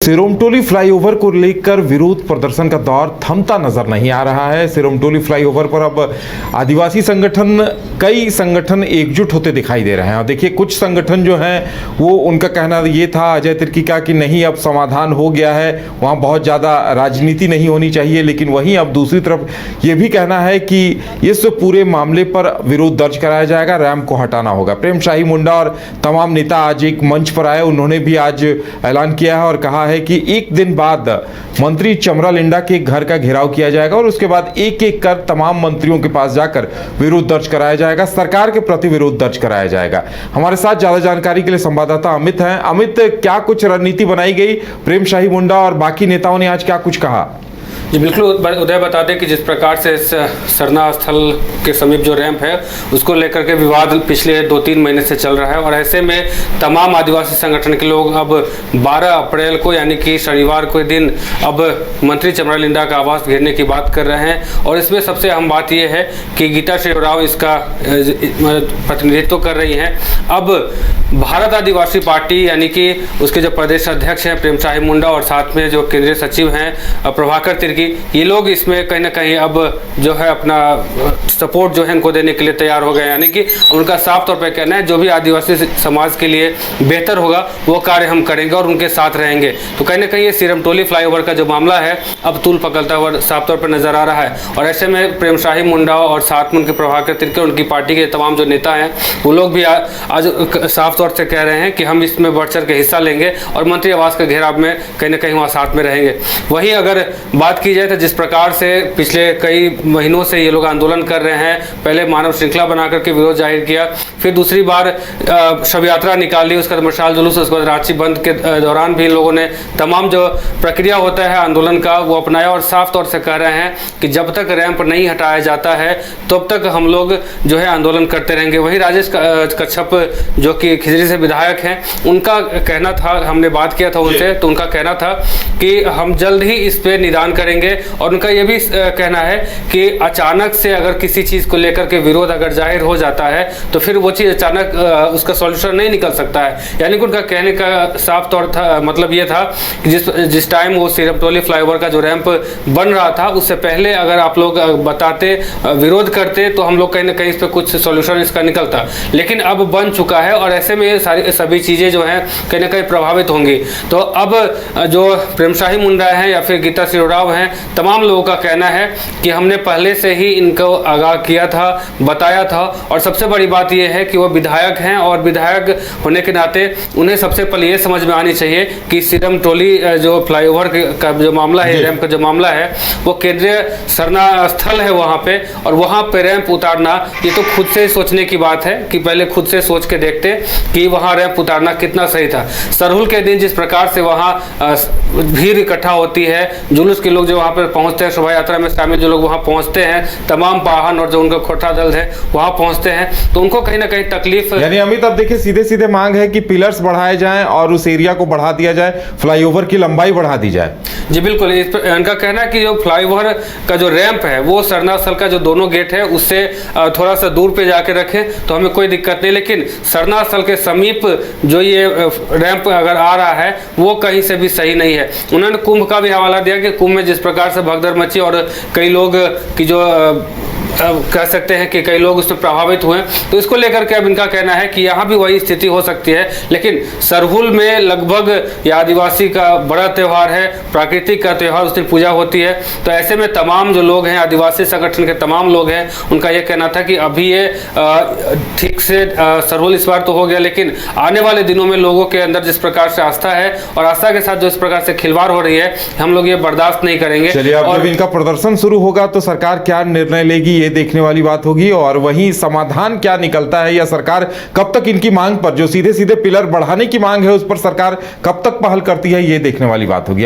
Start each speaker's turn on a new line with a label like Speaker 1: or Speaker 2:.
Speaker 1: सिरोमटोली flyover को लेकर विरोध प्रदर्शन का दौर थमता नजर नहीं आ रहा है। सिरोमटोली फ्लाईओवर पर अब आदिवासी संगठन, कई संगठन एकजुट होते दिखाई दे रहे हैं। और देखिए, कुछ संगठन जो हैं वो, उनका कहना ये था अजय तिर्की का कि नहीं, अब समाधान हो गया है, वहाँ बहुत ज़्यादा राजनीति नहीं होनी चाहिए। लेकिन वहीं अब दूसरी तरफ ये भी कहना है कि इस पूरे मामले पर विरोध दर्ज कराया जाएगा, रैंप को हटाना होगा। प्रेम शाही मुंडा और तमाम नेता आज एक मंच पर आए। उन्होंने भी आज ऐलान किया है और कहा है कि एक दिन बाद मंत्री चमरा लिंडा के घर का घेराव किया जाएगा और उसके बाद एक एक कर तमाम मंत्रियों के पास जाकर विरोध दर्ज कराया जाएगा, सरकार के प्रति विरोध दर्ज कराया जाएगा। हमारे साथ ज्यादा जानकारी के लिए संवाददाता अमित हैं। अमित, क्या कुछ रणनीति बनाई गई? प्रेम शाही मुंडा और बाकी नेताओं ने आज क्या कुछ कहा?
Speaker 2: जी बिल्कुल उदय, बता दें कि जिस प्रकार से इस सरना स्थल के समीप जो रैंप है उसको लेकर के विवाद पिछले 2-3 महीने से चल रहा है। और ऐसे में तमाम आदिवासी संगठन के लोग अब 12 अप्रैल को, यानी कि शनिवार को दिन, अब मंत्री चमरा लिंडा का आवास घेरने की बात कर रहे हैं। और इसमें सबसे अहम बात यह है कि गीता शिवराव इसका प्रतिनिधित्व कर रही हैं। अब भारत आदिवासी पार्टी, यानी कि उसके जो प्रदेश अध्यक्ष हैं प्रेम शाही मुंडा और साथ में जो केंद्रीय सचिव हैं प्रभाकर तिर्की, ये लोग इसमें कहीं ना कहीं अब जो है अपना सपोर्ट जो है इनको देने के लिए तैयार हो गए। यानी कि उनका साफ तौर पे कहना है जो भी आदिवासी समाज के लिए बेहतर होगा वो कार्य हम करेंगे और उनके साथ रहेंगे। तो कहीं ना कहीं ये सिरोमटोली फ्लाईओवर का जो मामला है अब तूल पकड़ता हुआ साफ तौर पर नजर आ रहा है। और ऐसे में प्रेम शाही मुंडा और साथ में उनके प्रभाकर तिर्की, उनकी पार्टी के तमाम जो नेता हैं वो लोग भी आज साफ तौर से कह रहे हैं कि हम इसमें बढ़ चढ़ के हिस्सा लेंगे और मंत्री आवास के घेराव में कहीं ना कहीं वहाँ साथ में रहेंगे। वहीं अगर बात की जाए तो जिस प्रकार से पिछले कई महीनों से ये लोग आंदोलन कर रहे हैं, पहले मानव श्रृंखला बना करके विरोध जाहिर किया, फिर दूसरी बार शव यात्रा निकाली, उसके बाद मशाल जुलूस, उसके बाद रांची बंद के दौरान भी इन लोगों ने तमाम जो प्रक्रिया होता है आंदोलन का वो अपनाया और साफ तौर से कह रहे हैं कि जब तक रैंप नहीं हटाया जाता है तब तक हम लोग जो है आंदोलन करते रहेंगे। वहीं राजेश कच्छप जो कि खिजरी से विधायक हैं, उनका कहना था, हमने बात किया था उनसे, तो उनका कहना था कि हम जल्द ही इस पे निदान करेंगे। और उनका यह भी कहना है कि अचानक से अगर किसी चीज़ को लेकर के विरोध अगर जाहिर हो जाता है तो फिर वो चीज़ अचानक उसका सॉल्यूशन नहीं निकल सकता है। यानी कि उनका कहने का साफ तौर था, मतलब ये था कि जिस टाइम वो सिरोमटोली फ्लाईओवर का जो रैंप बन रहा था उससे पहले अगर आप लोग बताते, विरोध करते, तो हम लोग कहीं ना कहीं इस पर कुछ सॉल्यूशन इसका निकलता। लेकिन अब बन चुका है और ऐसे में ये सभी चीज़ें जो हैं कहीं ना कहीं प्रभावित होंगी। तो अब जो प्रेम शाही मुंडा है या फिर गीता शिवराव हैं, तमाम लोगों का कहना है कि हमने पहले से ही इनको आगाह किया था, बताया था। और सबसे बड़ी बात यह है कि वो विधायक हैं और विधायक होने के नाते उन्हें सबसे पहले ये समझ में आनी चाहिए कि सिरोमटोली जो फ्लाईओवर का जो मामला है, रैंप का जो मामला है, वो केंद्रीय सरना स्थल है वहाँ पे, और वहाँ पे रैंप उतारना ये तो खुद से सोचने की बात है कि पहले खुद से सोच के देखते कि वहाँ रैंप उतारना कितना सही था। सरहुल के दिन जिस प्रकार से वहाँ भीड़ इकट्ठा होती है, जुलूस के लोग जो वहाँ पर पहुँचते हैं, शोभा यात्रा में शामिल जो लोग वहाँ पहुँचते हैं, तमाम वाहन और जो उनका खोटा दल है वहाँ पहुँचते हैं, तो उनको कहीं ना कहीं तकलीफ।
Speaker 1: यानी अमित, अब देखिए सीधे सीधे मांग है कि पिलर्स बढ़ाए जाएं और उस एरिया को बढ़ा दिया जाए, फ्लाईओवर की लंबाई बढ़ा दी जाए।
Speaker 2: जी बिल्कुल, इनका कहना है कि जो फ्लाईओवर का जो रैंप है वो सरना स्थल का जो दोनों गेट है उससे थोड़ा सा दूर पे जाके रखें तो हमें कोई दिक्कत नहीं। लेकिन सरना स्थल के समीप जो ये रैंप अगर आ रहा है वो कहीं से भी सही नहीं है। उन्होंने कुंभ का भी हवाला दिया कि कुंभ में जिस प्रकार से भगदड़ मची और कई लोग की जो कह सकते हैं कि कई लोग उसमें प्रभावित हुए, तो इसको लेकर के अब इनका कहना है कि यहाँ भी वही स्थिति हो सकती है। लेकिन सरहुल में लगभग ये आदिवासी का बड़ा त्यौहार है, प्राकृतिक का त्यौहार, उस दिन पूजा होती है। तो ऐसे में तमाम जो लोग हैं, आदिवासी संगठन के तमाम लोग हैं, उनका ये कहना था कि अभी ये ठीक से सरहुल इस बार तो हो गया, लेकिन आने वाले दिनों में लोगों के अंदर जिस प्रकार से आस्था है और आस्था के साथ जो इस प्रकार से खिलवाड़ हो रही है, हम लोग ये बर्दाश्त नहीं करेंगे।
Speaker 1: चलिए, अब जब इनका प्रदर्शन शुरू होगा तो सरकार क्या निर्णय लेगी ये देखने वाली बात होगी। और वहीं समाधान क्या निकलता है, या सरकार कब तक इनकी मांग पर, जो सीधे सीधे पिलर बढ़ाने की मांग है, उस पर सरकार कब तक पहल करती है, ये देखने वाली बात होगी।